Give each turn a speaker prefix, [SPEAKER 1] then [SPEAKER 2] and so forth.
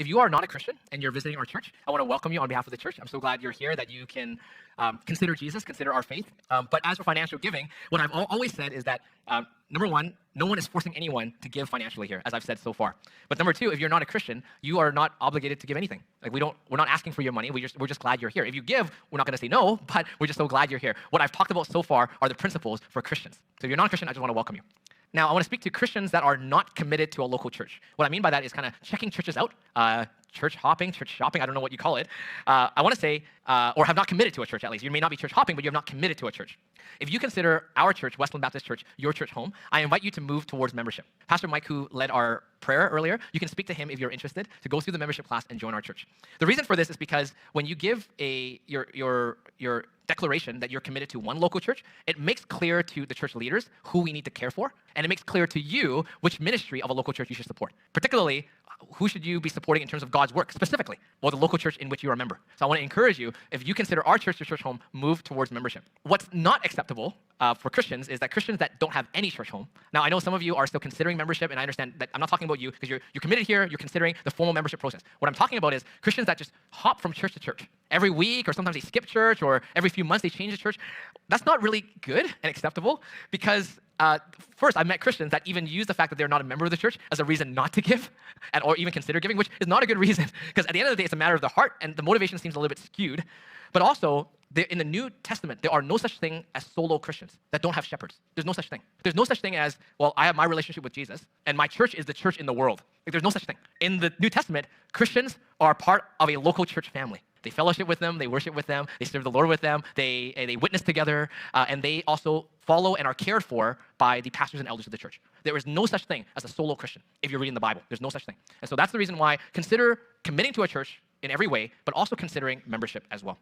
[SPEAKER 1] you are not a Christian and you're visiting our church, I want to welcome you on behalf of the church. I'm so glad you're here, that you can consider Jesus, consider our faith. But as for financial giving, what I've always said is that, number one, no one is forcing anyone to give financially here, as I've said so far. But number two, if you're not a Christian, you are not obligated to give anything. Like we're not asking for your money. We're just glad you're here. If you give, we're not going to say no, but we're just so glad you're here. What I've talked about so far are the principles for Christians. So if you're not a Christian, I just want to welcome you. Now, I want to speak to Christians that are not committed to a local church. What I mean by that is kind of checking churches out, church hopping, church shopping, I don't know what you call it. I want to say, or have not committed to a church at least. You may not be church hopping, but you have not committed to a church. If you consider our church, Westland Baptist Church, your church home, I invite you to move towards membership. Pastor Mike, who led our prayer earlier, you can speak to him if you're interested to go through the membership class and join our church. The reason for this is because when you give your declaration that you're committed to one local church, it makes clear to the church leaders who we need to care for, and it makes clear to you which ministry of a local church you should support. Particularly, who should you be supporting in terms of God's work specifically, or the local church in which you are a member. So I want to encourage you, if you consider our church your church home, move towards membership. What's not acceptable for Christians is that Christians that don't have any church home. Now, I know some of you are still considering membership, and I understand that I'm not talking about you because you're committed here, you're considering the formal membership process. What I'm talking about is Christians that just hop from church to church every week, or sometimes they skip church, or every few months they change the church. That's not really good and acceptable because first, I've met Christians that even use the fact that they're not a member of the church as a reason not to give or even consider giving, which is not a good reason because at the end of the day, it's a matter of the heart and the motivation seems a little bit skewed. But also, in the New Testament, there are no such thing as solo Christians that don't have shepherds. There's no such thing. There's no such thing as, well, I have my relationship with Jesus, and my church is the church in the world. Like, there's no such thing. In the New Testament, Christians are part of a local church family. They fellowship with them, they worship with them, they serve the Lord with them, they witness together, and they also follow and are cared for by the pastors and elders of the church. There is no such thing as a solo Christian if you're reading the Bible. There's no such thing. And so that's the reason why consider committing to a church in every way, but also considering membership as well.